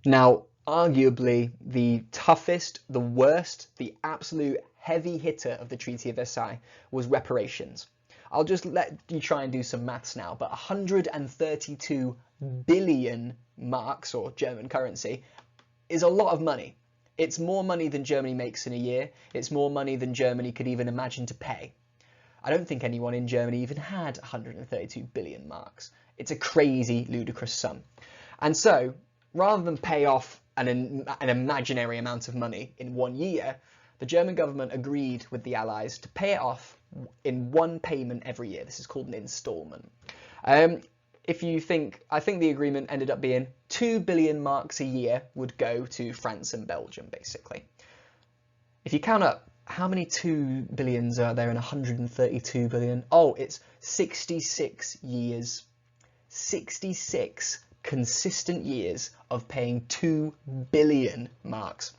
Now, arguably the toughest, the worst, the absolute heavy hitter of the Treaty of Versailles was reparations. I'll just let you try and do some maths now, but 132 billion marks, or German currency, is a lot of money. It's more money than Germany makes in a year. It's more money than Germany could even imagine to pay. I don't think anyone in Germany even had 132 billion marks. It's a crazy, ludicrous sum. And so, rather than pay off an imaginary amount of money in 1 year, the German government agreed with the Allies to pay it off in one payment every year. This is called an instalment. If you think, I think the agreement ended up being 2 billion marks a year would go to France and Belgium, basically. If you count up how many 2 billions are there in 132 billion? Oh, it's 66 years. 66 consistent years of paying 2 billion marks.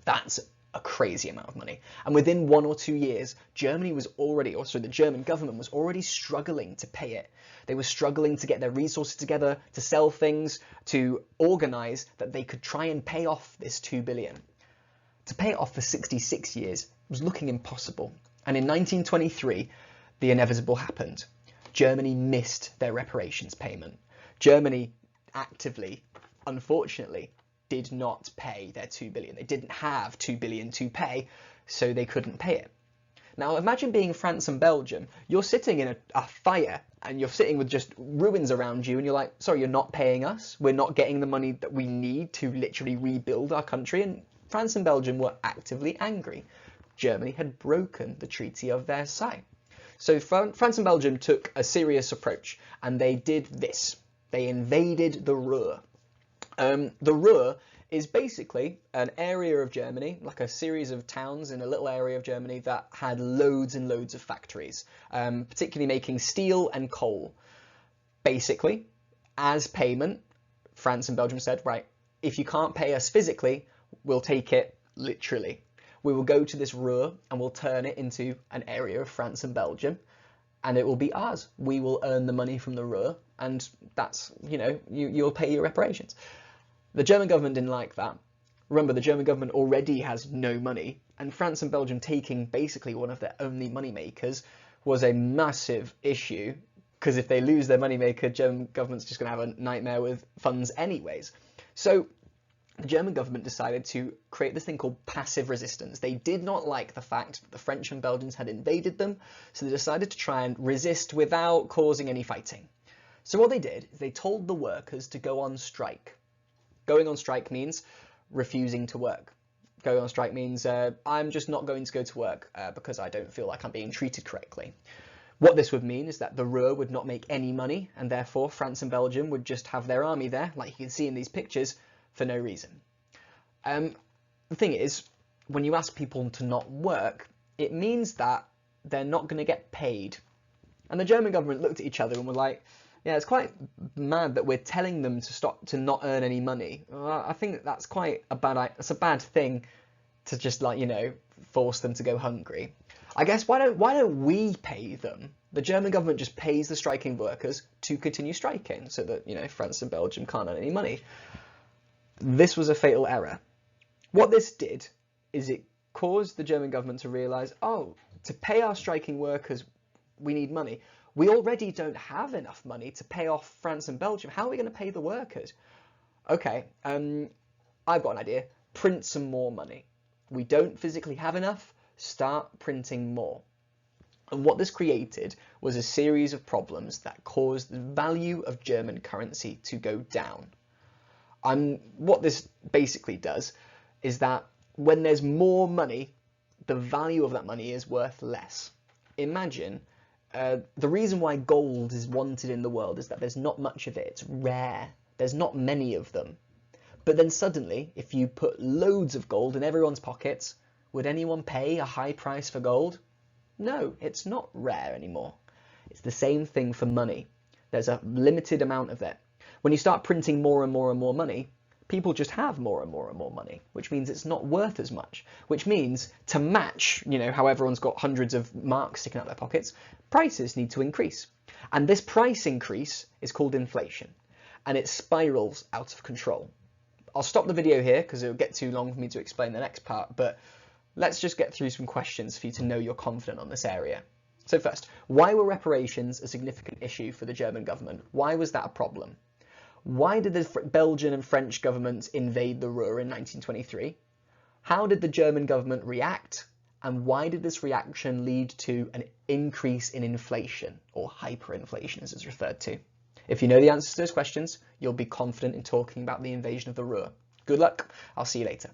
That's a crazy amount of money. And within 1 or 2 years, Germany was already, or sorry, the German government was already struggling to pay it. They were struggling to get their resources together, to sell things, to organise that they could try and pay off this 2 billion. To pay it off for 66 years was looking impossible. And in 1923, the inevitable happened. Germany missed their reparations payment. Germany actively, unfortunately, did not pay their 2 billion. They didn't have 2 billion to pay, so they couldn't pay it. Now imagine being France and Belgium. You're sitting in a fire and you're sitting with just ruins around you and you're like, sorry, you're not paying us? We're not getting the money that we need to literally rebuild our country? And France and Belgium were actively angry. Germany had broken the Treaty of Versailles. So France and Belgium took a serious approach and they did this. They invaded the Ruhr. The Ruhr is basically an area of Germany, like a series of towns in a little area of Germany that had loads and loads of factories, particularly making steel and coal. Basically, as payment, France and Belgium said, right, if you can't pay us physically, we'll take it literally. We will go to this Ruhr and we'll turn it into an area of France and Belgium, and it will be ours. We will earn the money from the Ruhr, and that's, you know, you'll pay your reparations. The German government didn't like that. Remember, the German government already has no money, and France and Belgium taking basically one of their only money makers was a massive issue, because if they lose their money maker, German government's just going to have a nightmare with funds anyways. So the German government decided to create this thing called passive resistance. They did not like the fact that the French and Belgians had invaded them, so they decided to try and resist without causing any fighting. So what they did is they told the workers to go on strike. Going on strike means refusing to work. Going on strike means I'm just not going to go to work because I don't feel like I'm being treated correctly. What this would mean is that the Ruhr would not make any money, and therefore France and Belgium would just have their army there, like you can see in these pictures, for no reason. The thing is, when you ask people to not work, it means that they're not going to get paid. And the German government looked at each other and were like, yeah, it's quite mad that we're telling them to stop, to not earn any money. I think that's quite a bad thing to just, like, you know, force them to go hungry. I guess why don't we pay them? The German government just pays the striking workers to continue striking so that, you know, France and Belgium can't earn any money. This was a fatal error. What this did is it caused the German government to realise, oh, to pay our striking workers, we need money. We already don't have enough money to pay off France and Belgium. How are we going to pay the workers? Okay, I've got an idea. Print some more money. We don't physically have enough. Start printing more. And what this created was a series of problems that caused the value of German currency to go down. What this basically does is that when there's more money, the value of that money is worth less. Imagine the reason why gold is wanted in the world is that there's not much of it. It's rare. There's not many of them. But then suddenly, if you put loads of gold in everyone's pockets, would anyone pay a high price for gold? No, it's not rare anymore. It's the same thing for money. There's a limited amount of it. When you start printing more and more and more money, people just have more and more and more money, which means it's not worth as much, which means to match, you know, how everyone's got hundreds of marks sticking out their pockets, prices need to increase. And this price increase is called inflation, and it spirals out of control. I'll stop the video here because it'll get too long for me to explain the next part, but let's just get through some questions for you to know you're confident on this area. So first, why were reparations a significant issue for the German government? Why was that a problem? Why did the Belgian and French governments invade the Ruhr in 1923? How did the German government react? And why did this reaction lead to an increase in inflation, or hyperinflation as it's referred to? If you know the answers to those questions, you'll be confident in talking about the invasion of the Ruhr. Good luck. I'll see you later.